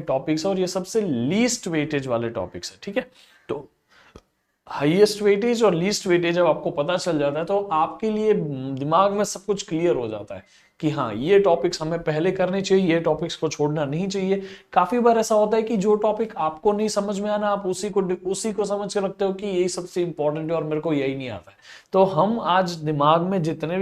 Topics है और ये सबसे लीस्ट वेटेज वाले टॉपिक्स है, ठीक है। तो हाईएस्ट वेटेज और लीस्ट वेटेज जब आपको पता चल जाता है तो आपके लिए दिमाग में सब कुछ क्लियर हो जाता है कि हाँ ये टॉपिक्स हमें पहले करने चाहिए, ये टॉपिक्स को छोड़ना नहीं चाहिए। काफी बार ऐसा होता है कि जो टॉपिक आपको नहीं समझ में आना, आप उसी को समझ के रखते हो कि यही सबसे इंपॉर्टेंट है और मेरे को यही नहीं आता है। तो हम आज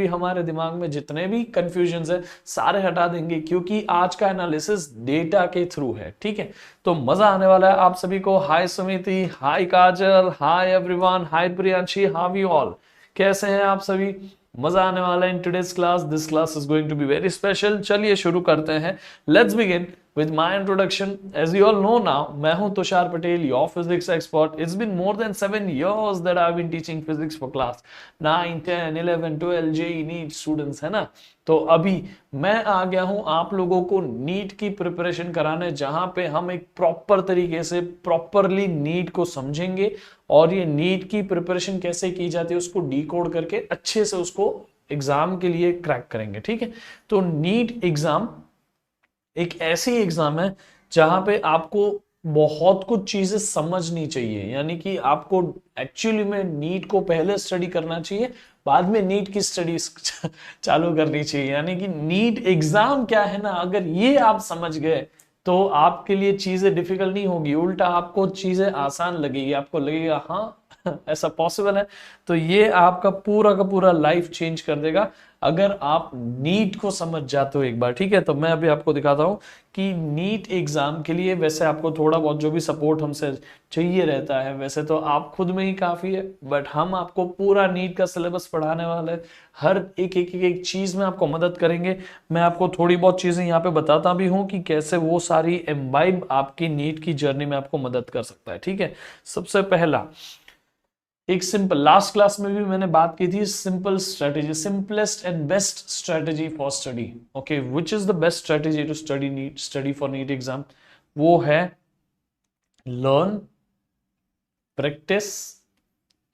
हमारे दिमाग में जितने भी कंफ्यूजन है सारे हटा देंगे, क्योंकि आज का एनालिसिस डेटा के थ्रू है, ठीक है। तो मजा आने वाला है आप सभी को। Hi Sumiti, hi Kajal, hi everyone, hi Priyanshi, how you all, कैसे हैं आप सभी? मजा आने वाला है in today's class. This class is going to be very special. चलिए शुरू करते हैं। Let's begin with my introduction. As you all know now, मैं हूं Tushar Patel, your physics expert. It's been more than 7 years that I've been teaching physics for class 9, 10, 11, 12 JEE NEET students, है ना। तो अभी मैं आ गया हूं आप लोगों को नीट की प्रिपरेशन कराने, जहां पे हम एक प्रॉपर तरीके से प्रॉपरली नीट को समझेंगे और ये नीट की प्रिपरेशन कैसे की जाती है उसको डिकोड करके अच्छे से उसको एग्जाम के लिए क्रैक करेंगे, ठीक है। तो नीट एग्जाम एक ऐसी एग्जाम है जहां पे आपको बहुत कुछ चीजें समझनी चाहिए, यानी कि आपको एक्चुअली में नीट को पहले स्टडी करना चाहिए, बाद में नीट की स्टडी चालू करनी चाहिए। यानी कि नीट एग्जाम क्या है ना, अगर ये आप समझ गए तो आपके लिए चीजें डिफिकल्ट नहीं होगी, उल्टा आपको चीजें आसान लगेगी, आपको लगेगा हाँ ऐसा पॉसिबल है। तो ये आपका पूरा का पूरा लाइफ चेंज कर देगा अगर आप नीट को समझ जाते हो एक बार, ठीक है। तो मैं अभी आपको दिखाता हूं कि नीट एग्जाम के लिए वैसे आपको थोड़ा बहुत जो भी सपोर्ट हमसे चाहिए रहता है, वैसे तो आप खुद में ही काफी है, बट हम आपको पूरा नीट का सिलेबस पढ़ाने वाले हैं। हर एक चीज में आपको मदद करेंगे। मैं आपको थोड़ी बहुत चीजें यहाँ पे बताता भी हूँ कि कैसे वो सारी एम्बाइब आपकी नीट की जर्नी में आपको मदद कर सकता है, ठीक है। सबसे पहला एक सिंपल, लास्ट क्लास में भी मैंने बात की थी, simple strategy, simplest and best strategy for study. Okay, which is the best strategy to study for NEET exam? वो है लर्न, प्रैक्टिस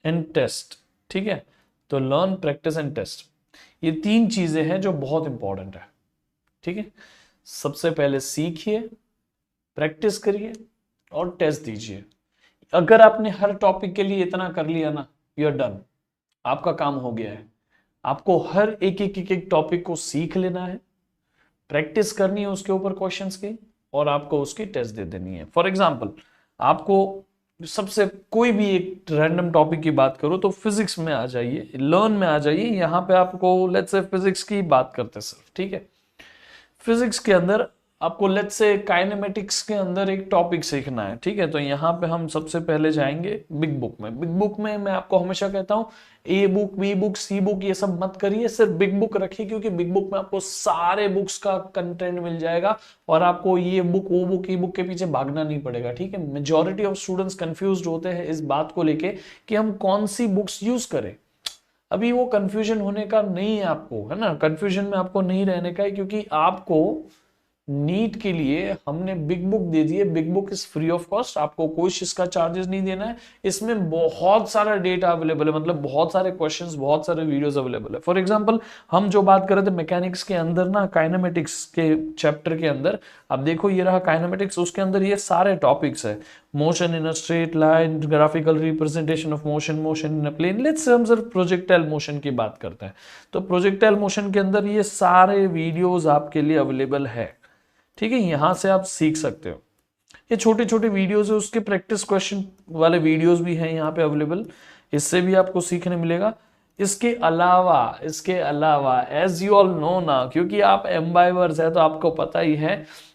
एंड टेस्ट, ठीक है। तो लर्न, प्रैक्टिस एंड टेस्ट, ये तीन चीजें हैं जो बहुत इंपॉर्टेंट है, ठीक है। सबसे पहले सीखिए, प्रैक्टिस करिए और टेस्ट दीजिए। अगर आपने हर टॉपिक के लिए इतना कर लिया ना, यू आर डन, आपका काम हो गया है। आपको हर एक टॉपिक को सीख लेना है, प्रैक्टिस करनी है उसके ऊपर क्वेश्चंस की, और आपको उसकी टेस्ट दे देनी है। फॉर एग्जांपल, आपको सबसे कोई भी एक रैंडम टॉपिक की बात करो तो फिजिक्स में आ जाइए, लर्न में आ जाइए। यहां पे आपको लेट्स से फिजिक्स की बात करते हैं सिर्फ, ठीक है। फिजिक्स के अंदर आपको लेट्स से काइनेमेटिक्स के अंदर एक टॉपिक सीखना है, ठीक है। तो यहाँ पे हम सबसे पहले जाएंगे बिग बुक में। बिग बुक में मैं आपको हमेशा कहता हूँ A book, B book, C book ये सब मत करिए, सिर्फ बिग बुक रखिए, क्योंकि बिग बुक में आपको सारे बुक्स का कंटेंट मिल जाएगा और आपको ये बुक वो बुक ई बुक के पीछे भागना नहीं पड़ेगा, ठीक है। मेजॉरिटी ऑफ स्टूडेंट्स कंफ्यूज होते हैं इस बात को लेके कि हम कौन सी बुक्स यूज करें। अभी वो कंफ्यूजन होने का नहीं है आपको, है ना, कंफ्यूजन में आपको नहीं रहने का है, क्योंकि आपको नीट के लिए हमने बिग बुक दे दी है। Big book is free of cost, आपको कोई इसका चार्जेस नहीं देना है। इसमें बहुत सारा डेटा अवेलेबल है, मतलब बहुत सारे क्वेश्चंस, बहुत सारे वीडियोस अवेलेबल है। फॉर एग्जांपल, हम जो बात कर रहे थे मैकेनिक्स के अंदर ना, काइनेमेटिक्स के चैप्टर के अंदर, अब देखो ये रहा काइनेमेटिक्स, उसके अंदर ये सारे टॉपिक्स है। Motion in a straight line, graphical representation of motion, motion in a plane. Let's say हम सिर्फ प्रोजेक्टाइल मोशन की बात करते हैं, तो प्रोजेक्टाइल मोशन के अंदर ये सारे वीडियोस आपके लिए अवेलेबल है, ठीक है। यहां से आप सीख सकते हो। ये छोटे छोटे वीडियोस है, उसके प्रैक्टिस क्वेश्चन वाले वीडियोस भी हैं यहाँ पे अवेलेबल, इससे भी आपको सीखने मिलेगा। इसके अलावा एज यू ऑल नो ना, क्योंकि आप एम्बाइवर्स है तो आपको पता ही है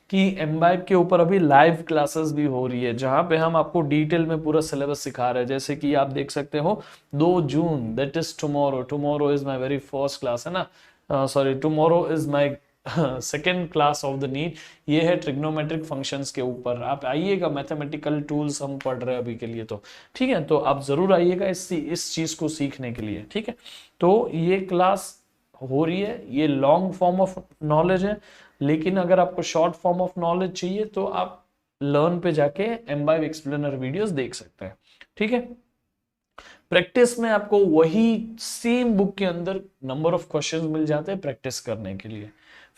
कि एम्बाइब के ऊपर अभी लाइव क्लासेस भी हो रही है, जहां पे हम आपको डिटेल में पूरा सिलेबस सिखा रहे हैं। जैसे कि आप देख सकते हो 2 June, that is tomorrow, tomorrow is my very first class, है ना, sorry, tomorrow is my second class of the NEET. ये है ट्रिग्नोमेट्रिक फंक्शंस के ऊपर, आप आइएगा, मैथमेटिकल टूल्स हम पढ़ रहे हैं अभी के लिए, तो ठीक है। तो आप जरूर आइएगा इस चीज को सीखने के लिए, ठीक है। तो ये क्लास हो रही है, ये लॉन्ग फॉर्म ऑफ नॉलेज है, लेकिन अगर आपको शॉर्ट फॉर्म ऑफ नॉलेज चाहिए तो आप लर्न पे जाके एम्बाइब एक्सप्लेनर वीडियोस देख सकते हैं, ठीक है। प्रैक्टिस में आपको वही सेम बुक के अंदर नंबर ऑफ क्वेश्चंस मिल जाते हैं प्रैक्टिस करने के लिए।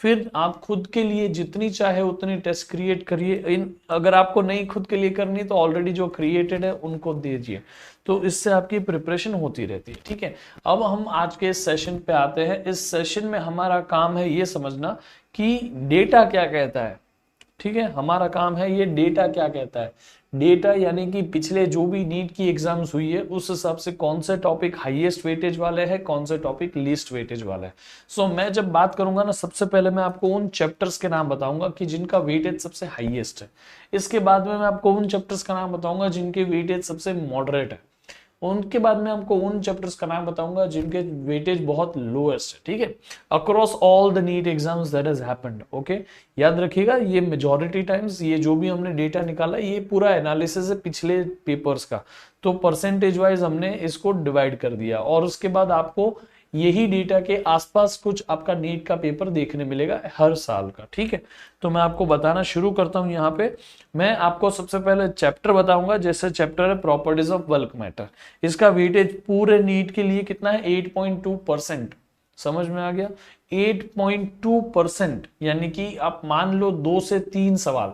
फिर आप खुद के लिए जितनी चाहे उतनी टेस्ट क्रिएट करिए। इन अगर आपको नहीं खुद के लिए करनी तो ऑलरेडी जो क्रिएटेड है उनको दीजिए, तो इससे आपकी प्रिपरेशन होती रहती है। ठीक है, अब हम आज के इस सेशन पे आते हैं। इस सेशन में हमारा काम है ये समझना कि डेटा क्या कहता है। ठीक है, हमारा काम है ये डेटा क्या कहता है। डेटा यानी कि पिछले जो भी नीट की एग्जाम्स हुई है उस हिसाब से कौन से टॉपिक हाईएस्ट वेटेज वाले हैं, कौन से टॉपिक लीस्ट वेटेज वाले हैं। सो मैं जब बात करूंगा ना, सबसे पहले मैं आपको उन चैप्टर्स के नाम बताऊंगा कि जिनका वेटेज सबसे हाईएस्ट है। इसके बाद में मैं आपको उन चैप्टर्स का नाम बताऊंगा जिनके वेटेज सबसे मॉडरेट है। उनके बाद में आपको उन चैप्टर्स का नाम बताऊंगा जिनके वेटेज बहुत लोएस्ट है। ठीक है, across all the NEET exams that has happened. Okay, याद रखिएगा ये मेजॉरिटी टाइम्स ये जो भी हमने डेटा निकाला ये पूरा एनालिसिस है पिछले पेपर्स का, तो परसेंटेज वाइज हमने इसको डिवाइड कर दिया और उसके बाद आपको यही डेटा के आसपास कुछ आपका नीट का पेपर देखने मिलेगा हर साल का। ठीक है, तो मैं आपको बताना शुरू करता हूं। यहाँ पे मैं आपको सबसे पहले चैप्टर बताऊंगा, जैसे चैप्टर है प्रॉपर्टीज ऑफ बल्क मैटर। इसका वेटेज पूरे नीट के लिए कितना है, 8.2%। समझ में आ गया, 8.2%, यानी कि आप मान लो 2 से 3 सवाल।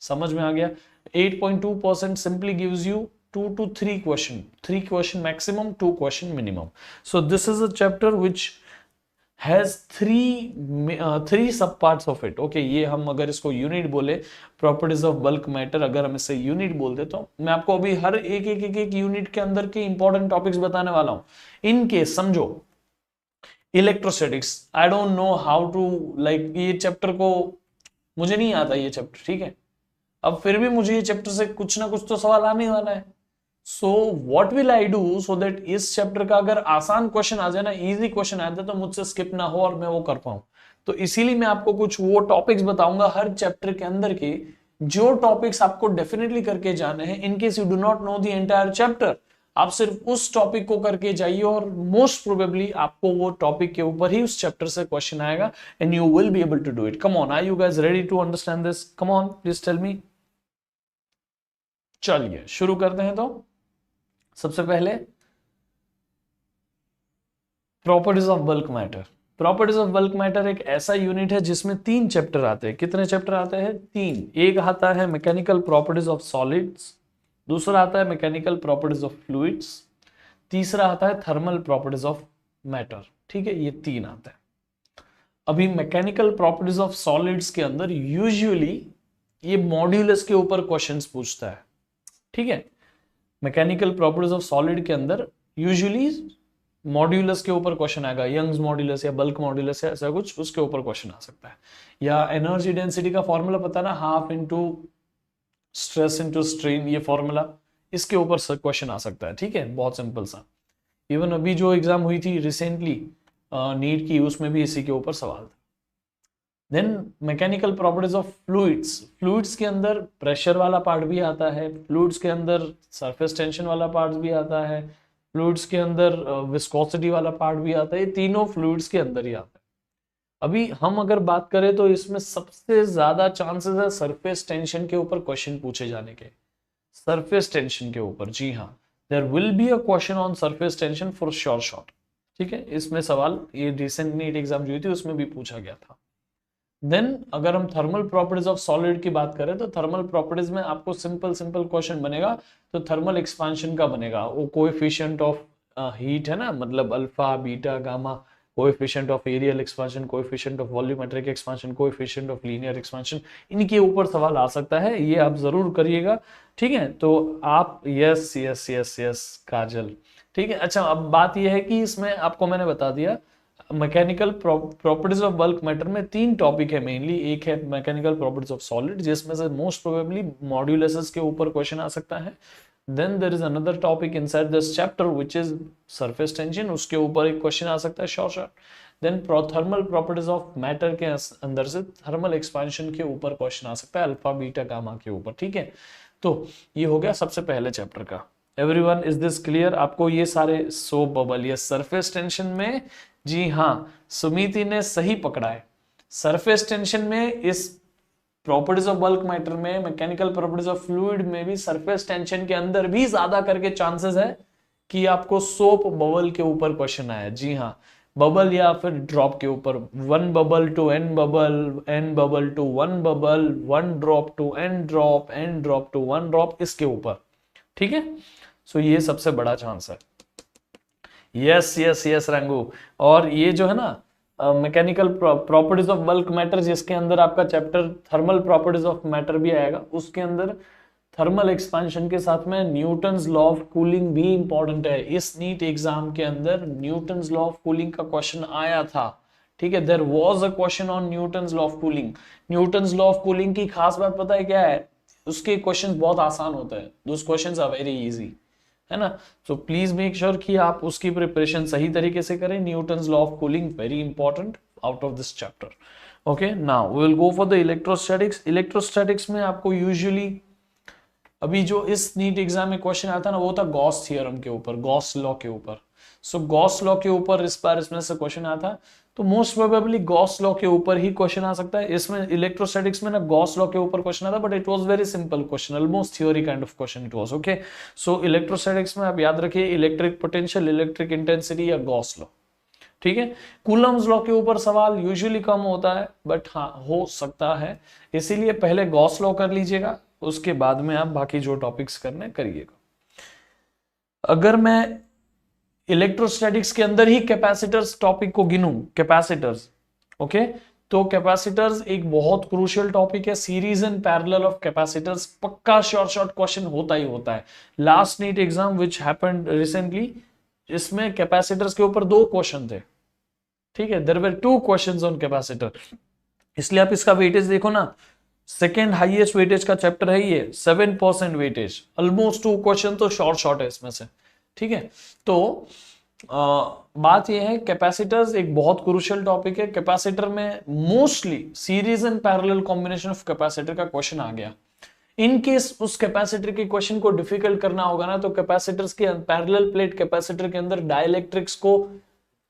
समझ में आ गया, 8.2% simply gives you 2 to 3 question, 3 question maximum, 2 question minimum. So this is a chapter which has three sub parts of it. Okay, ये हम अगर इसको यूनिट बोले, प्रॉपर्टीज ऑफ बल्क मैटर, अगर हम इसे यूनिट बोल दे तो मैं आपको अभी हर एक यूनिट के अंदर के इंपॉर्टेंट टॉपिक्स बताने वाला हूं। इन केस समझो electrostatics, I don't know how to like, ये चैप्टर को मुझे नहीं आता ये चैप्टर। ठीक है, अब फिर भी मुझे ये चैप्टर से कुछ ना कुछ तो सवाल आने वाला है। So what will I do so that इस चैप्टर का अगर आसान क्वेश्चन आ जाए ना, इजी क्वेश्चन आ जाए, तो मुझसे स्किप ना हो और मैं वो कर पाऊं। तो इसीलिए मैं आपको कुछ वो टॉपिक्स बताऊंगा हर चैप्टर के अंदर के, जो टॉपिक्स आपको डेफिनेटली करके जाने हैं। In case you do not know the entire chapter, आप सिर्फ उस टॉपिक को करके जाइए और मोस्ट प्रोबेबली आपको वो टॉपिक के ऊपर ही उस चैप्टर से क्वेश्चन आएगा and you will be able to do it. Come on, are you guys ready to understand this? Come on, please tell me. चलिए शुरू करते हैं। तो सबसे पहले properties of bulk matter. Properties of bulk matter एक ऐसा यूनिट है जिसमें 3 चैप्टर आते हैं। कितने चैप्टर आते हैं? 3। एक आता है मैकेनिकल प्रॉपर्टीज ऑफ सॉलिड्स, दूसरा आता है मैकेनिकल प्रॉपर्टीज ऑफ फ्लूइड्स, तीसरा आता है थर्मल प्रॉपर्टीज ऑफ मैटर। ठीक है, ये 3 आता है। अभी मैकेनिकल प्रॉपर्टीज ऑफ सॉलिड्स के अंदर यूजुअली ये मॉड्यूलस के ऊपर क्वेश्चंस पूछता है। ठीक है, मैकेनिकल प्रॉपर्टीज ऑफ सॉलिड के अंदर यूजुअली मॉड्यूलस के ऊपर क्वेश्चन आएगा, यंग्स मॉड्यूलस या बल्क मॉड्यूलस या ऐसा कुछ, उसके ऊपर क्वेश्चन आ सकता है। या एनर्जी डेंसिटी का फॉर्मूला पता ना, half into stress into strain, ये फॉर्मूला, इसके ऊपर क्वेश्चन आ सकता है। ठीक है, बहुत सिंपल सा। इवन अभी जो एग्जाम हुई थी रिसेंटली नीट की, उसमें भी इसी के ऊपर सवाल था। Then mechanical properties of fluids. Fluids के अंदर प्रेशर वाला पार्ट भी आता है, फ्लूइड्स के अंदर सरफेस टेंशन वाला पार्ट भी आता है, फ्लूइड्स के अंदर विस्कोसिटी वाला पार्ट भी आता है। ये तीनों फ्लूइड्स के अंदर ही आता है। अभी हम अगर बात करें तो इसमें सबसे ज्यादा चांसेस है सरफेस टेंशन के ऊपर क्वेश्चन पूछे जाने के। सरफेस टेंशन के ऊपर, जी हाँ, there will be a question on surface tension for sure shot. ठीक है, इसमें सवाल ये रिसेंट नीट एग्जाम जो हुई थी उसमें भी पूछा गया था। देन अगर हम थर्मल प्रॉपर्टीज ऑफ सॉलिड की बात करें तो थर्मल प्रॉपर्टीज में आपको सिंपल क्वेश्चन बनेगा, तो थर्मल एक्सपांशन का बनेगा। वो कोएफिशिएंट ऑफ हीट है ना, मतलब alpha beta gamma, coefficient of areal expansion, coefficient of volumetric expansion, coefficient of linear expansion, इनके ऊपर सवाल आ सकता है। ये आप जरूर करिएगा। ठीक है, तो आप यस यस यस यस काजल। ठीक है, अच्छा अब बात यह है कि इसमें आपको मैंने बता दिया mechanical properties of bulk matter में 3 टॉपिक है मेनली। एक है मैकेनिकल प्रॉपर्टीज ऑफ सॉलिड, जिसमें से मोस्ट प्रोबेबली मॉड्यूलस के ऊपर क्वेश्चन आ सकता है। Then there is another topic inside this chapter which is surface tension, उसके ऊपर एक क्वेश्चन आ सकता है short. Then thermal properties of matter के अंदर से थर्मल एक्सपांशन के ऊपर क्वेश्चन आ सकता है, अल्फा बीटा गामा के ऊपर। ठीक है, तो ये हो गया सबसे पहले चैप्टर का। Everyone, is this clear? आपको ये सारे सोप बबल, ये सरफेस टेंशन में, जी हाँ, सुमिति ने सही पकड़ा है। सरफेस टेंशन में, इस प्रॉपर्टीज ऑफ बल्क मैटर में, मैकेनिकल प्रॉपर्टीज ऑफ फ्लूइड में भी सरफेस टेंशन के अंदर भी ज्यादा करके चांसेस है कि आपको सोप बबल के ऊपर क्वेश्चन आया। जी हाँ, बबल या फिर ड्रॉप के ऊपर, 1 bubble to n bubble, n bubble to 1 bubble, 1 drop to n drop, n drop to 1 drop, इसके ऊपर, ठीक है। सो ये सबसे बड़ा चांस है। Yes yes yes Rangu. और ये जो है ना mechanical properties of bulk matter, जिसके अंदर आपका chapter thermal properties of matter भी आएगा, उसके अंदर थर्मल एक्सपेंशन के साथ में न्यूटन्स लॉ ऑफ कूलिंग भी इंपॉर्टेंट है। इस नीट एग्जाम के अंदर न्यूटन्स लॉ ऑफ कूलिंग का क्वेश्चन आया था, ठीक है। There was a question on Newton's law of cooling. Newton's law of cooling की खास बात पता है क्या है? उसके क्वेश्चन बहुत आसान होते हैं, those questions are very easy, है ना। सो प्लीज मेक श्योर कि आप उसकी प्रिपरेशन सही तरीके से करें। Newton's law of cooling very important out of this chapter. Okay, now we will go for the electrostatics. Electrostatics में आपको यूजुअली अभी जो इस नीट एग्जाम में क्वेश्चन आता ना, वो था गॉस थ्योरम के ऊपर, गॉस लॉ के ऊपर। सो गॉस लॉ के ऊपर इस बार इसमें से क्वेश्चन आता, तो मोस्ट प्रोबेबली गॉस लॉ के ऊपर ही क्वेश्चन आ सकता है। इसमें इलेक्ट्रोस्टैटिक्स में ना गॉस लॉ के ऊपर क्वेश्चन आता, but it was very simple question, almost theory kind of question it was. Okay, so electrostatics में आप याद रखिए इलेक्ट्रिक पोटेंशियल, इलेक्ट्रिक इंटेंसिटी या गॉस लॉ, ठीक है। कूलम्स लॉ के ऊपर सवाल यूजुअली कम होता है, बट हाँ हो सकता है, इसीलिए पहले गॉस लॉ कर लीजिएगा, उसके बाद में आप बाकी जो टॉपिक्स करने करिएगा। अगर मैं इलेक्ट्रोस्टैटिक्स के अंदर ही कैपेसिटर्स टॉपिक को गिनूं, कैपेसिटर्स, ओके, तो कैपेसिटर्स एक बहुत क्रूशियल टॉपिक है। Series and parallel of capacitors पक्का शॉर्ट क्वेश्चन होता ही होता है। Last NEET exam which happened recently, इसमें कैपेसिटर्स के ऊपर 2 क्वेश्चन थे, ठीक है। There were 2 questions on capacitor, इसलिए आप इसका वेटेज देखो ना, सेकेंड हाईएस्ट वेटेज का चैप्टर है ये, 7% वेटेज, ऑलमोस्ट 2 क्वेश्चन तो शॉर्ट है इसमें से, ठीक है। तो बात यह है कैपेसिटर्स एक बहुत क्रूशियल टॉपिक है। कैपेसिटर में mostly series and parallel combination of capacitor का क्वेश्चन आ गया। इन केस उस कैपेसिटर के क्वेश्चन को डिफिकल्ट करना होगा ना, तो कैपेसिटर्स के पैरेलल प्लेट कैपेसिटर के अंदर डाइलेक्ट्रिक्स को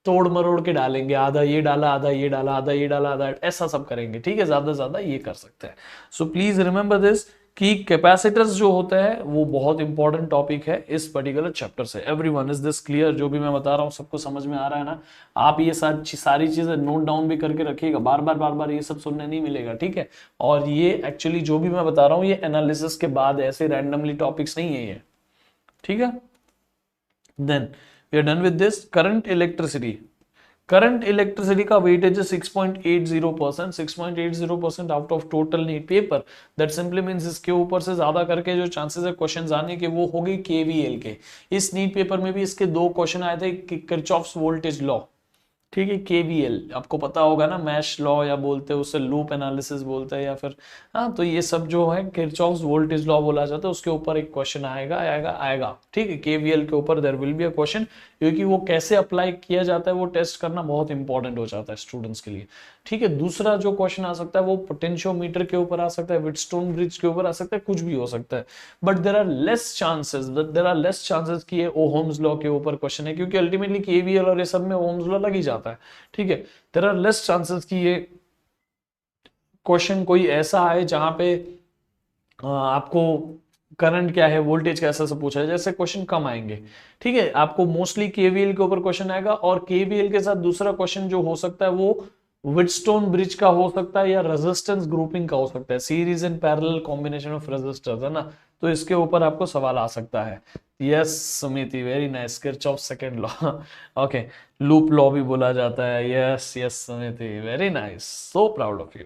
तोड़ मरोड़ के डालेंगे, आधा ये डाला, आधा ये डाला, आधा ये डाला, आधा ऐसा सब करेंगे, ठीक है। ज्यादा ज्यादा ये कर सकते हैं। सो प्लीज रिमेंबर दिस कि कैपेसिटर्स जो होता है वो बहुत इंपॉर्टेंट टॉपिक है इस पर्टिकुलर चैप्टर से। Everyone, is this clear? जो भी मैं बता रहा हूँ सबको समझ में आ रहा है ना? आप ये सारी चीजें नोट डाउन भी करके रखिएगा, बार बार ये सब सुनने नहीं मिलेगा, ठीक है। और ये एक्चुअली जो भी मैं बता रहा हूँ ये एनालिसिस के बाद, ऐसे रैंडमली टॉपिक्स नहीं है ये, ठीक है। Then we are done with this. Current electricity का weightage है 6.80%, 6.80% out of total NEET paper. That simply means इसके ऊपर से ज्यादा करके जो चांसेस है क्वेश्चंस आने के वो हो गई केवीएल के। इस नीट पेपर में भी इसके 2 क्वेश्चन आए थे, किरचॉफ्स वोल्टेज लॉ, ठीक है, केवीएल आपको पता होगा ना, मैश लॉ या बोलते हैं उसे लूप एनालिसिस बोलते हैं, या फिर हाँ, तो ये सब जो है किरचॉफ्स वोल्टेज लॉ बोला जाता है, उसके ऊपर एक क्वेश्चन आएगा, ठीक है। केवीएल के ऊपर there will be a question, क्योंकि वो कैसे अप्लाई किया जाता है वो टेस्ट करना बहुत इंपॉर्टेंट हो जाता है स्टूडेंट्स के लिए, ठीक है। दूसरा जो क्वेश्चन आ सकता है वो पोटेंशियोमीटर के ऊपर आ सकता है, व्हीटस्टोन ब्रिज के ऊपर आ सकता है, कुछ भी हो सकता है, but there are less chances कि ये ओहम्स लॉ के ऊपर क्वेश्चन है, क्योंकि अल्टीमेटली केवीएल और ये सब में ओहम्स लॉ लग ही जाता है, ठीक है। देयर आर लेस चांसेस कि ये क्वेश्चन कोई ऐसा आए जहां पे आपको करंट क्या है, वोल्टेज कैसा सब पूछा है, जैसे क्वेश्चन कम आएंगे, ठीक है। आपको मोस्टली केवीएल के ऊपर क्वेश्चन आएगा, और केवीएल के साथ दूसरा क्वेश्चन जो हो सकता है वो व्हीटस्टोन ब्रिज का हो सकता है, या रेजिस्टेंस ग्रुपिंग का हो सकता है, series and parallel combination of resistors, है ना। तो इसके ऊपर आपको सवाल आ सकता है। Yes Sumiti, very nice, Kirchhoff second law, okay, loop law भी बोला जाता है। Yes yes Sumiti, very nice, so proud of you.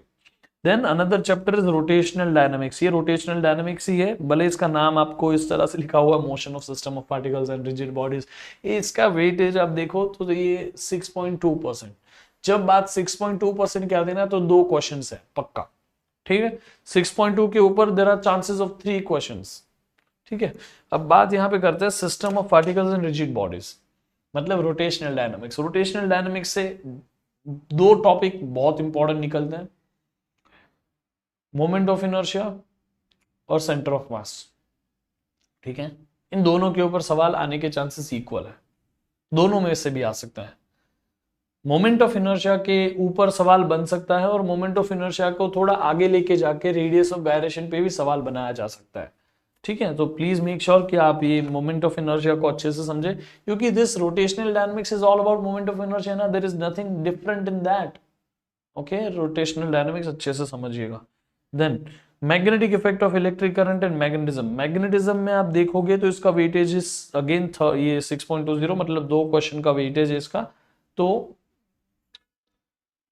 Then another chapter is rotational dynamics. ये रोटेशनल डायनामिक्स ही है, भले इसका नाम आपको इस तरह से लिखा हुआ motion of system of particles and rigid bodies. इसका वेटेज आप देखो तो ये 6.2%। जब बात 6.2% की आती है ना, तो 2 क्वेश्चन है पक्का, ठीक है। 6.2 के ऊपर there are chances of 3 questions, ठीक है। अब बात यहाँ पे करते हैं system of particles and rigid bodies, मतलब रोटेशनल डायनामिक्स। रोटेशनल डायनामिक्स से 2 टॉपिक बहुत इंपॉर्टेंट निकलते हैं, मोमेंट ऑफ इनर्शिया और सेंटर ऑफ मास, ठीक है। इन दोनों के ऊपर सवाल आने के चांसेस इक्वल है, दोनों में से भी आ सकता है। मोमेंट ऑफ इनर्शिया के ऊपर सवाल बन सकता है, और मोमेंट ऑफ इनर्शिया को थोड़ा आगे लेके जाके रेडियस ऑफ गायरेशन पे भी सवाल बनाया जा सकता है, ठीक है, तो प्लीज मेक श्योर कि आप ये मोमेंट ऑफ इनर्शिया को अच्छे से समझे, क्योंकि this rotational dynamics is all about moment of inertia ना, there is nothing different in that. Okay, rotational dynamics अच्छे से समझिएगा। Then magnetic effect of electric current and magnetism. Magnetism में आप देखोगे तो इसका वेटेज इज अगेन ये 6.20, मतलब 2 क्वेश्चन का वेटेज है इसका। तो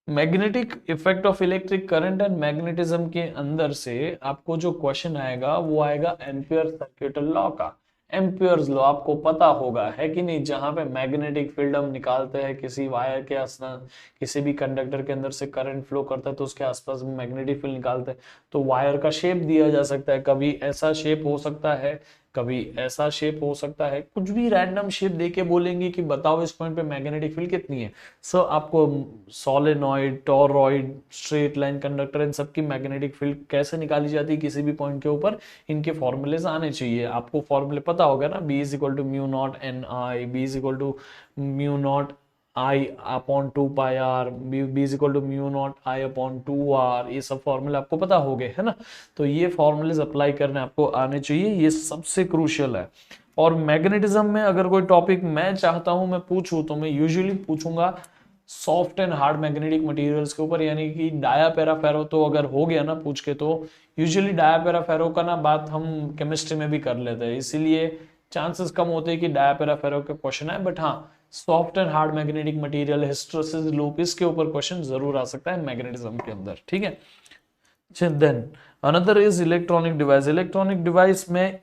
magnetic effect of electric current and magnetism के अंदर से आपको जो क्वेश्चन आएगा वो आएगा एम्पियर सर्किटल लॉ का। एम्पियर्स लॉ आपको पता होगा, है कि नहीं, जहां पे मैग्नेटिक फील्ड हम निकालते हैं किसी वायर के आसपास, किसी भी कंडक्टर के अंदर से करंट फ्लो करता है तो उसके आसपास मैग्नेटिक फील्ड निकालते हैं, तो वायर का शेप दिया जा सकता है, कभी ऐसा शेप हो सकता है, कभी ऐसा शेप हो सकता है, कुछ भी रैंडम शेप देके बोलेंगे कि बताओ इस पॉइंट पे मैग्नेटिक फील्ड कितनी है। सो आपको solenoid, toroid, straight line conductor, इन सब की मैग्नेटिक फील्ड कैसे निकाली जाती है किसी भी पॉइंट के ऊपर, इनके फॉर्मूलेज आने चाहिए। आपको फॉर्मूले पता होगा ना, B is equal to mu not n I, B is equal to mu not I upon 2 pi R, B is equal to mu not I upon 2 R, ये सब फॉर्मूले आपको पता हो गए, है ना। तो ये फॉर्मूलेज अप्लाई करने आपको आने चाहिए, ये सबसे क्रूशियल है। और मैग्नेटिज्म में अगर कोई टॉपिक मैं चाहता हूं मैं पूछूं तो मैं यूजुअली पूछूंगा soft and hard magnetic materials के ऊपर, यानी कि डाया पैरा फेरो तो अगर हो गया ना पूछ के, तो यूजुअली डाया पैरा फेरो का ना बात हम केमिस्ट्री में भी कर लेते हैं, इसीलिए चांसेस कम होते हैं कि डाया पैरा फेरो के क्वेश्चन है। बट हाँ, soft and hard magnetic material, hysteresis loop, इसके ऊपर क्वेश्चन जरूर आ सकता है मैग्नेटिज्म के अंदर, ठीक है। Then another is electronic device. Electronic device में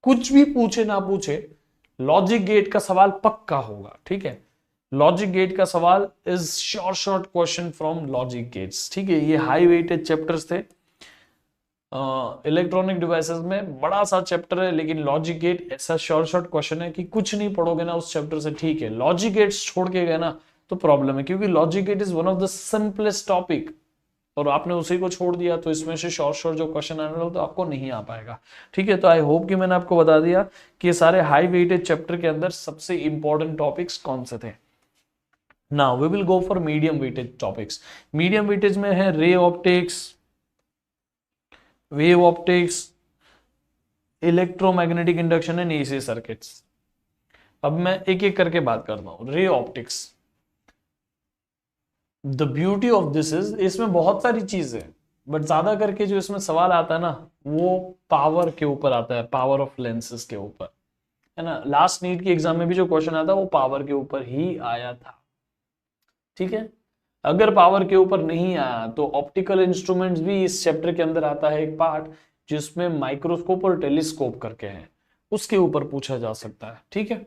कुछ भी पूछे ना पूछे, लॉजिक गेट का सवाल पक्का होगा, ठीक है। लॉजिक गेट का सवाल is short question from logic gates, ठीक है। ये हाई वेटेड चैप्टर्स थे इलेक्ट्रॉनिक डिवाइसेस में, बड़ा सा चैप्टर है, लेकिन लॉजिक गेट ऐसा शॉर्ट क्वेश्चन है कि कुछ नहीं पढ़ोगे ना उस चैप्टर से, ठीक है। लॉजिक गेट्स छोड़ के गए ना तो प्रॉब्लम है, क्योंकि logic gate is one of the simplest topic, और आपने उसी को छोड़ दिया तो इसमें से शॉर्ट जो क्वेश्चन आने लगे तो आपको नहीं आ पाएगा, ठीक है। तो आई होप कि मैंने आपको बता दिया कि ये सारे हाई वेटेड चैप्टर के अंदर सबसे इंपॉर्टेंट टॉपिक्स कौन से थे। Now we will go for medium weightage topics. Medium weightage में है ray optics, wave optics, electromagnetic induction and AC circuits. अब मैं एक एक करके बात करता हूं। Ray optics, the beauty of this is, इसमें बहुत सारी चीजें हैं, बट ज्यादा करके जो इसमें सवाल आता है ना वो पावर के ऊपर आता है, पावर ऑफ लेंसेज के ऊपर, है ना। लास्ट नीट की एग्जाम में भी जो क्वेश्चन आता है वो पावर के ऊपर ही आया था, ठीक है। अगर पावर के ऊपर नहीं आया तो ऑप्टिकल इंस्ट्रूमेंट्स भी इस चैप्टर के अंदर आता है एक पार्ट, जिसमें माइक्रोस्कोप और टेलीस्कोप करके हैं, उसके ऊपर पूछा जा सकता है, ठीक है।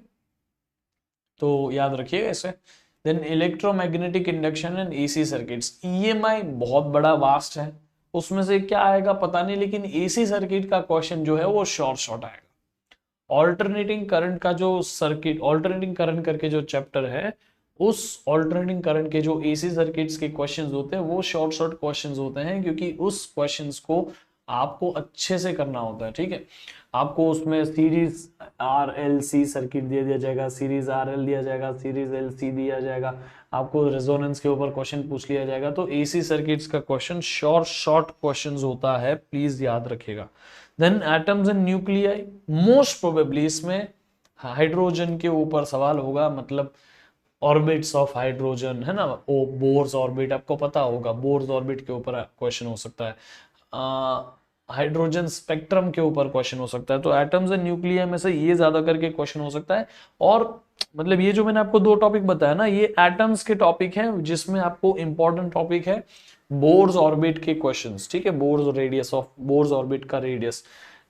तो याद रखिएगा इसे। Then electromagnetic induction and AC circuits, EMI बहुत बड़ा वास्ट है, उसमें से क्या आएगा पता नहीं, लेकिन एसी सर्किट का क्वेश्चन जो है वो शॉर्ट आएगा। ऑल्टरनेटिंग करंट का जो सर्किट, ऑल्टरनेटिंग करंट करके जो चैप्टर है, उस ऑल्टरनेटिंग करंट के जो एसी सर्किट्स के क्वेश्चंस होते हैं वो शॉर्ट क्वेश्चंस होते हैं, क्योंकि उस क्वेश्चंस को आपको अच्छे से करना होता है, ठीक है। आपको उसमें series R L C circuit दे दिया जाएगा, सीरीज आर एल दिया जाएगा, सीरीज एल सी दिया जाएगा, आपको रेजोनेंस के ऊपर क्वेश्चन पूछ लिया जाएगा। तो एसी सर्किट्स का क्वेश्चन शॉर्ट क्वेश्चंस होता है, प्लीज याद रखिएगा। Then atoms and nuclei, most probably इसमें हाइड्रोजन के ऊपर सवाल होगा, मतलब ऑर्बिट्स ऑफ हाइड्रोजन, है ना, ओ बोर्स ऑर्बिट, आपको पता होगा बोर्स ऑर्बिट के ऊपर क्वेश्चन हो सकता है, हाइड्रोजन स्पेक्ट्रम के ऊपर क्वेश्चन हो सकता है। तो एटम्स एंड न्यूक्लिया में से ये ज्यादा करके क्वेश्चन हो सकता है। और मतलब ये जो मैंने आपको 2 टॉपिक बताया ना, ये एटम्स के टॉपिक हैं, जिसमें आपको इंपॉर्टेंट टॉपिक है बोर्स ऑर्बिट के क्वेश्चंस, ठीक है। Bohr's radius of Bohr's orbit का रेडियस,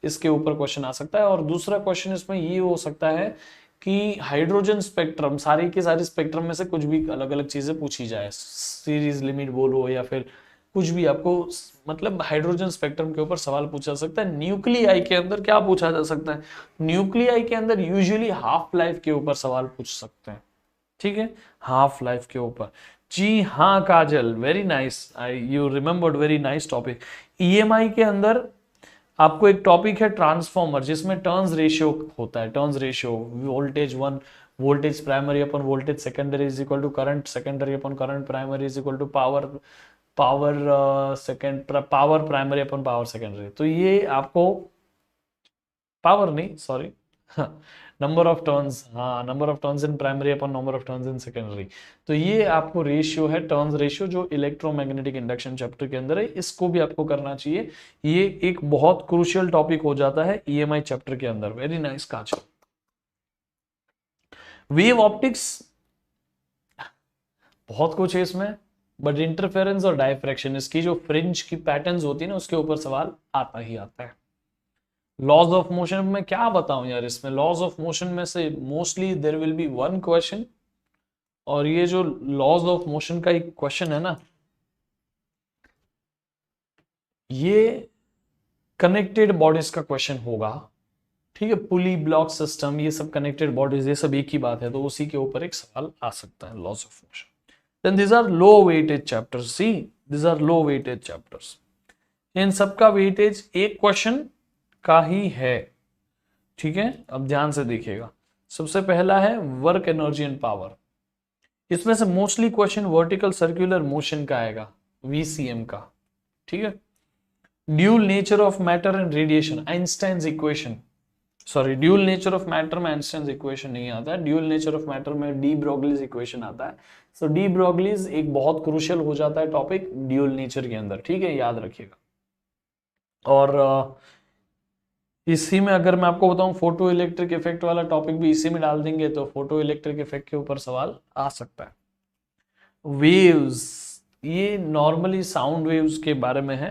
इसके ऊपर क्वेश्चन आ सकता है। और दूसरा क्वेश्चन इसमें ये हो सकता है कि हाइड्रोजन स्पेक्ट्रम, सारी के सारी स्पेक्ट्रम में से कुछ भी अलग अलग चीजें पूछी जाए, सीरीज लिमिट बोलो या फिर कुछ भी, आपको मतलब हाइड्रोजन स्पेक्ट्रम के ऊपर सवाल पूछा सकता है। न्यूक्लियाई के अंदर क्या पूछा जा सकता है, न्यूक्लियाई के अंदर यूजुअली हाफ लाइफ के ऊपर सवाल पूछ सकते हैं, ठीक है, हाफ लाइफ के ऊपर। जी हाँ Kajal, very nice, I you remembered, very nice topic. EMI के अंदर आपको एक टॉपिक है ट्रांसफॉर्मर, जिसमें टर्न्स रेशियो होता है, turns ratio, voltage 1, voltage primary upon voltage secondary is equal to current secondary upon current primary is equal to power power primary upon power secondary. तो ये आपको पावर नहीं, सॉरी, नंबर ऑफ टर्न्स, हाँ, number of turns in primary upon number of turns in secondary. तो ये आपको ratio है, turns ratio, जो इलेक्ट्रोमैग्नेटिक इंडक्शन चैप्टर के अंदर है, इसको भी आपको करना चाहिए। ये एक बहुत क्रूशियल टॉपिक हो जाता है ईएमआई चैप्टर के अंदर। वेरी नाइस काज। वेव ऑप्टिक्स बहुत कुछ है इसमें, बट इंटरफेरेंस और डायफ्रैक्शन, इसकी जो फ्रिंज की पैटर्न्स होती है ना, उसके ऊपर सवाल आता ही आता है। लॉज ऑफ मोशन में क्या बताऊं यार, इसमें लॉज ऑफ मोशन में से mostly there will be one question, और ये जो लॉज ऑफ मोशन का एक क्वेश्चन है ना, ये कनेक्टेड बॉडीज का क्वेश्चन होगा, ठीक है। पुली ब्लॉक सिस्टम, ये सब कनेक्टेड बॉडीज, ये सब एक ही बात है, तो उसी के ऊपर एक सवाल आ सकता है, laws of motion. Then these are low weightage chapters, see these are low weightage chapters, इन सबका वेटेज एक क्वेश्चन का ही है, ठीक है। अब ध्यान से देखिएगा, सबसे पहला है वर्क एनर्जी एंड पावर। इसमें से mostly question vertical circular motion का आएगा, वीसीएम का, ठीक है। Dual nature of matter and radiation, Einstein's equation, sorry, dual nature of matter में आइंस्टाइन्स इक्वेशन नहीं आता है, ड्यूल नेचर ऑफ मैटर में डी ब्रोगलीज इक्वेशन आता है। सो डी ब्रोगलीज एक बहुत क्रूशियल हो जाता है टॉपिक ड्यूल नेचर के अंदर, ठीक है, याद रखिएगा। और इसी में अगर मैं आपको बताऊं फोटो इलेक्ट्रिक इफेक्ट वाला टॉपिक भी इसी में डाल देंगे, तो फोटो इलेक्ट्रिक इफेक्ट के ऊपर सवाल आ सकता है। वेव्स, ये नॉर्मली साउंड वेव्स के बारे में है,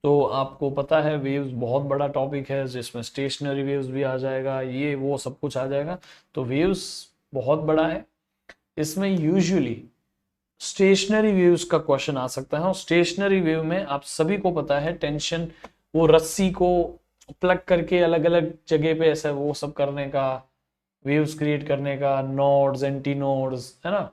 तो आपको पता है वेव्स बहुत बड़ा टॉपिक है, जिसमें स्टेशनरी वेव्स भी आ जाएगा, ये वो सब कुछ आ जाएगा, तो वेव्स बहुत बड़ा है। इसमें यूजुअली स्टेशनरी वेव्स का क्वेश्चन आ सकता है, और स्टेशनरी वेव में आप सभी को पता है टेंशन, वो रस्सी को प्लग करके अलग अलग जगह पे ऐसा वो सब करने का, वेव्स क्रिएट करने का, नोड्स, एंटी नोड्स, है ना।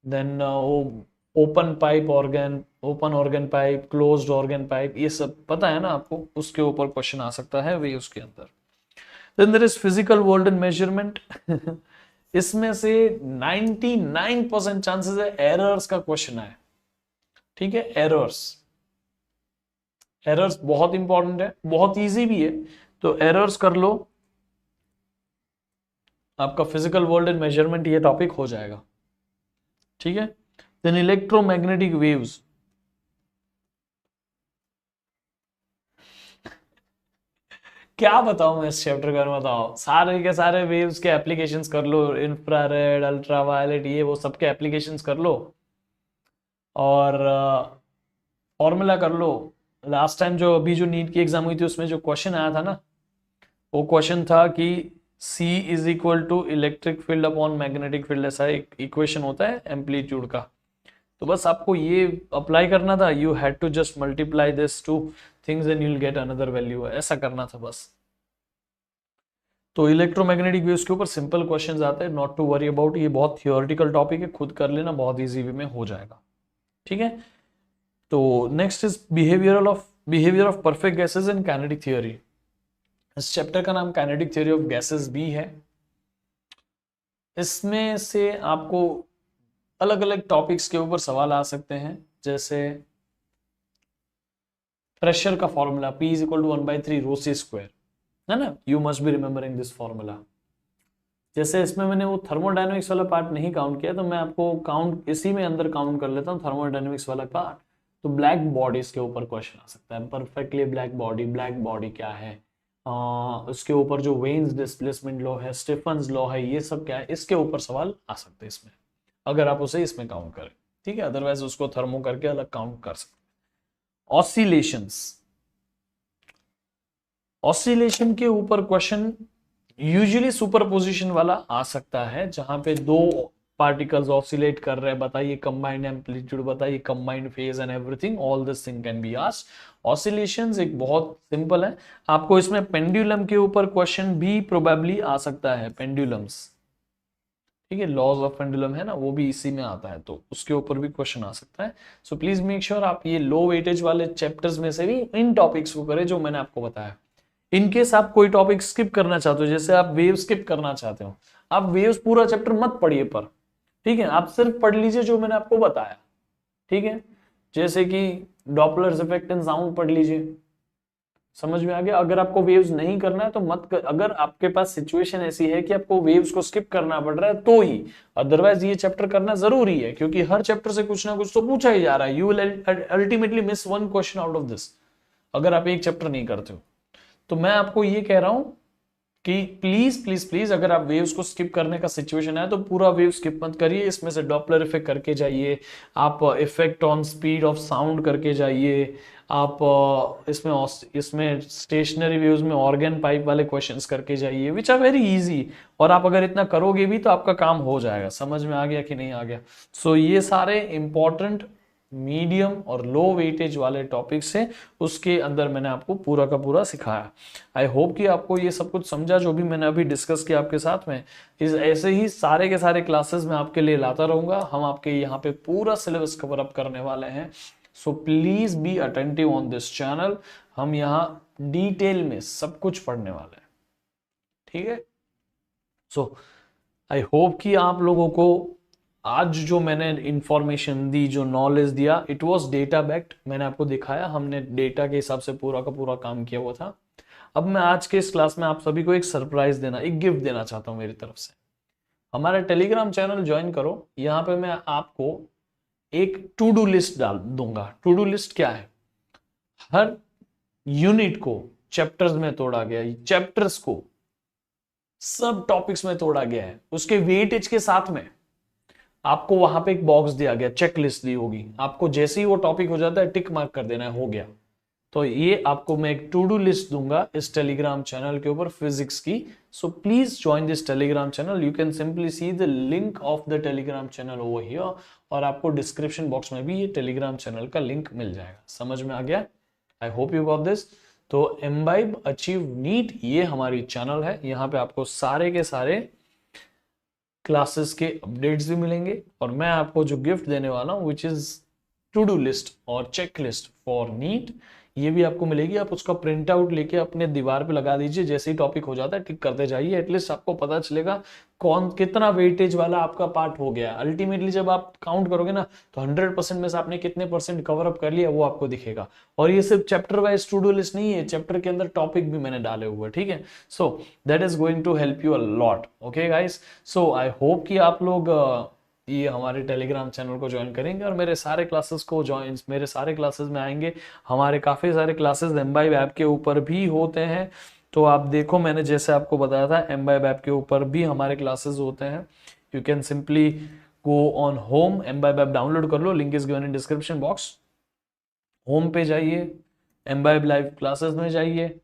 देन वो open pipe organ, open organ pipe, closed organ pipe, ये सब पता है ना आपको, उसके ऊपर क्वेश्चन आ सकता है वेव्स के अंदर। Then there is physical world and measurement. इसमें से 99% चांसेस है एरर्स का क्वेश्चन आए, ठीक है। एरर्स, एरर्स बहुत इंपॉर्टेंट है, बहुत इजी भी है, तो एरर्स कर लो, आपका फिजिकल वर्ल्ड एंड मेजरमेंट ये टॉपिक हो जाएगा, ठीक है। देन इलेक्ट्रोमैग्नेटिक वेव्स, क्या बताऊं मैं इस चैप्टर का, बताओ, सारे के सारे वेव्स के एप्लीकेशंस कर लो, इंफ्रारेड, अल्ट्रावायलेट, ये वो सबके एप्लीकेशंस कर लो, और फॉर्मूला कर लो। लास्ट टाइम जो अभी जो नीट की एग्जाम हुई थी, उसमें जो क्वेश्चन आया था ना, वो क्वेश्चन था कि C is equal to electric field upon magnetic field, ऐसा एक इक्वेशन होता है एम्पलीट्यूड का। तो बस आपको ये अप्लाई करना था, you had to just multiply this two things and you'll get another value, ऐसा करना था बस। तो इलेक्ट्रोमैग्नेटिक वेव्स के ऊपर सिंपल क्वेश्चंस आते हैं, नॉट टू वरी अबाउट, ये बहुत थियोरेटिकल टॉपिक है, खुद कर लेना, बहुत इजी वे में हो जाएगा, ठीक है। तो next is behaviour of perfect gases and kinetic theory. इस चैप्टर का नाम काइनेटिक थ्योरी ऑफ गैसेस भी है। इसमें से आपको अलग अलग टॉपिक्स के ऊपर सवाल आ सकते हैं, जैसे प्रेशर का formula P is equal to 1/3 rho C square, है ना, you must be remembering this formula. जैसे इसमें मैंने वो थर्मोडायनेमिक्स वाला पार्ट नहीं काउंट किया, तो मैं आपको काउंट इसी में अंदर काउंट कर लेता हूँ थर्मोडायनेमिक्स वाला पार्ट। तो ब्लैक बॉडीज के ऊपर क्वेश्चन आ सकता है, परफेक्टली ब्लैक बॉडी क्या है, उसके ऊपर जो वेन्स डिस्प्लेसमेंट लॉ है, स्टीफन्स लॉ है, ये सब क्या है, इसके ऊपर सवाल आ सकते हैं इसमें, अगर आप उसे इसमें काउंट करें, ठीक है। अदरवाइज उसको थर्मो करके अलग काउंट कर सकते हैं। ऑसिलेशन के ऊपर क्वेश्चन यूजुअली सुपरपोजिशन वाला आ सकता है, जहां पे दो पार्टिकल्स ऑसिलेट कर रहे हैं, बताइए कंबाइंड एम्पलीट्यूड, बताइए combined phase and everything, all this thing can be asked. Oscillations एक बहुत सिंपल है, आपको इसमें पेंडुलम के ऊपर क्वेश्चन भी प्रोबेबली आ सकता है, पेंडुलम्स, ठीक है, लॉज ऑफ पेंडुलम है ना, वो भी इसी में आता है, तो उसके ऊपर भी क्वेश्चन आ सकता है। सो प्लीज मेक श्योर आप ये लो वेटेज वाले चैप्टर्स में से भी इन टॉपिक्स को करें जो मैंने आपको बताया। इनकेस आप कोई टॉपिक स्किप करना चाहते हो, जैसे आप वेव स्किप करना चाहते हो, आप वेव्स पूरा चैप्टर मत पढ़िए पर, ठीक है, आप सिर्फ पढ़ लीजिए जो मैंने आपको बताया, ठीक है। जैसे कि डॉपलर्स इफेक्ट इन साउंड पढ़ लीजिए, समझ में आ गया? अगर आपको वेव्स नहीं करना है तो मत कर, अगर आपके पास सिचुएशन ऐसी है कि आपको वेव्स को स्किप करना पड़ रहा है तो ही, अदरवाइज ये चैप्टर करना जरूरी है, क्योंकि हर चैप्टर से कुछ ना कुछ तो पूछा ही जा रहा है। You will ultimately miss one question out of this अगर आप एक चैप्टर नहीं करते हो। तो मैं आपको ये कह रहा हूं कि प्लीज प्लीज प्लीज, अगर आप वेव्स को स्किप करने का सिचुएशन है तो पूरा वेव स्किप मत करिए। इसमें से डॉपलर इफेक्ट करके जाइए, आप effect on speed of sound करके जाइए, आप इसमें स्टेशनरी वेव्स में ऑर्गन पाइप वाले क्वेश्चंस करके जाइए, विच आर वेरी इजी। और आप अगर इतना करोगे भी तो आपका काम हो जाएगा। समझ में आ गया कि नहीं आ गया? सो ये सारे इंपॉर्टेंट मीडियम और लो वेटेज वाले टॉपिक्स हैं, उसके अंदर मैंने आपको पूरा का पूरा सिखाया। आई होप कि आपको ये सब कुछ समझा जो भी मैंने अभी डिस्कस किया आपके साथ में। इस ऐसे ही सारे के सारे क्लासेस मैं आपके लिए लाता रहूंगा। हम आपके यहाँ पे पूरा सिलेबस कवर अप करने वाले हैं। So please be attentive on this channel. हम यहाँ डिटेल में सब कुछ पढ़ने वाले हैं, ठीक है? सो आई होप कि आप लोगों को आज जो मैंने इंफॉर्मेशन दी, जो नॉलेज दिया, इट वाज डेटा बैक्ड। मैंने आपको दिखाया, हमने डेटा के हिसाब से पूरा का पूरा काम किया हुआ था। अब मैं आज के इस क्लास में आप सभी को एक सरप्राइज देना, एक गिफ्ट देना चाहता हूं मेरी तरफ से। हमारा टेलीग्राम चैनल ज्वाइन करो। यहाँ पे मैं आपको एक टू डू लिस्ट डाल दूंगा। टू डू लिस्ट क्या है? हर यूनिट को चैप्टर्स में तोड़ा गया, चैप्टर्स को सब टॉपिक्स में तोड़ा गया है, उसके वेटेज के साथ में आपको वहां पे एक बॉक्स दिया गया, चेक लिस्ट दी होगी। आपको जैसे ही वो टॉपिक हो जाता है टिक मार्क कर देना है, हो गया। तो ये आपको मैं एक टू डू लिस्ट दूंगा इस टेलीग्राम चैनल के ऊपर, फिजिक्स की। So please join this Telegram channel. You can simply see the link of the Telegram channel over here, और आपको डिस्क्रिप्शन बॉक्स में भी ये टेलीग्राम चैनल का लिंक मिल जाएगा। समझ में आ गया? I hope you got this. तो एम्बाइब अचीव नीट, ये हमारी चैनल है। यहाँ पे आपको सारे के सारे क्लासेस के अपडेट्स भी मिलेंगे, और मैं आपको जो गिफ्ट देने वाला हूं which is to do list और चेक लिस्ट फॉर नीट, ये भी आपको मिलेगी। आप उसका प्रिंट आउट लेके अपने दीवार पे लगा दीजिए। जैसे ही टॉपिक हो जाता है टिक करते जाइए। एटलीस्ट आपको पता चलेगा कौन कितना वेटेज वाला आपका पार्ट हो गया। अल्टीमेटली जब आप काउंट करोगे ना तो 100% में से आपने कितने परसेंट कवर अप कर लिया वो आपको दिखेगा। और ये सिर्फ chapter wise to do list नहीं है, चैप्टर के अंदर टॉपिक भी मैंने डाले हुए हैं, ठीक है? So that is going to help you a lot. Okay guys, so I hope कि आप लोग ये हमारे टेलीग्राम चैनल को ज्वाइन करेंगे और मेरे सारे क्लासेस को ज्वाइन, मेरे सारे क्लासेस में आएंगे। हमारे काफ़ी सारे क्लासेस एम्बाइब ऐप के ऊपर भी होते हैं। तो आप देखो, मैंने जैसे आपको बताया था एम्बाइब ऐप के ऊपर भी हमारे क्लासेस होते हैं। You can simply go on home, Embibe app download कर लो, link is given in description box. Home पे जाइए, एम्बाइब लाइव क्लासेस में जाइए।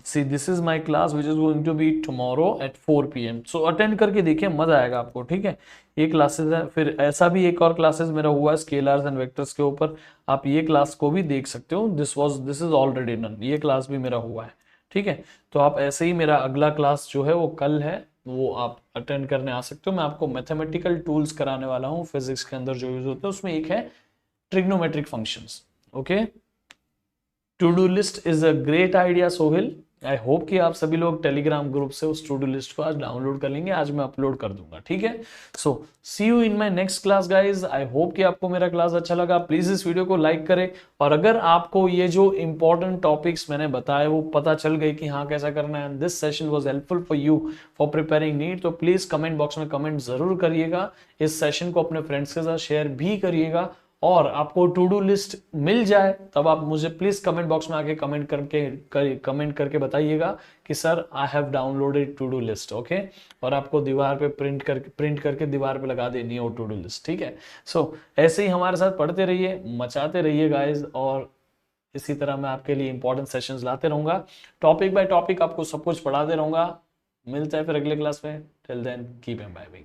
See, this is my class which is going to be tomorrow at 4 PM. So attend करके देखिए, मजा आएगा आपको, ठीक है? ये क्लासेस है। फिर ऐसा भी एक और क्लासेस मेरा हुआ है स्केलर्स एंड वेक्टर्स के ऊपर, आप ये क्लास को भी देख सकते हो। दिस इज ऑलरेडी डन, ये क्लास भी मेरा हुआ है, ठीक है? तो आप ऐसे ही, मेरा अगला क्लास जो है वो कल है, वो आप अटेंड करने आ सकते हो। मैं आपको मैथमेटिकल टूल्स कराने वाला हूँ फिजिक्स के अंदर जो यूज होते हैं, उसमें एक है trigonometric functions. Okay, to do list is a great idea Sohil. I hope कि आप सभी लोग टेलीग्राम ग्रुप से उस टू डू लिस्ट को आज डाउनलोड कर लेंगे। आज मैं अपलोड कर दूंगा, ठीक है? So see you in my next class guys. I hope कि आपको मेरा क्लास अच्छा लगा। प्लीज इस वीडियो को लाइक करें, और अगर आपको ये जो इंपॉर्टेंट टॉपिक्स मैंने बताए वो पता चल गए कि हाँ कैसा करना है, this session was helpful for you for preparing NEET, तो प्लीज कमेंट बॉक्स में कमेंट जरूर करिएगा। इस सेशन को अपने फ्रेंड्स के साथ शेयर भी करिएगा। और आपको टू डू लिस्ट मिल जाए तब आप मुझे प्लीज कमेंट बॉक्स में आके कमेंट करके बताइएगा कि sir I have downloaded to do list. Okay, और आपको दीवार पे प्रिंट करके दीवार पे लगा देनी है वो टू डू लिस्ट, ठीक है? सो ऐसे ही हमारे साथ पढ़ते रहिए, मचाते रहिए गाइज, और इसी तरह मैं आपके लिए इंपॉर्टेंट सेशंस लाते रहूंगा। टॉपिक बाय टॉपिक आपको सब कुछ पढ़ाते रहूंगा। मिलता है फिर अगले क्लास में। Till then keep imbibing.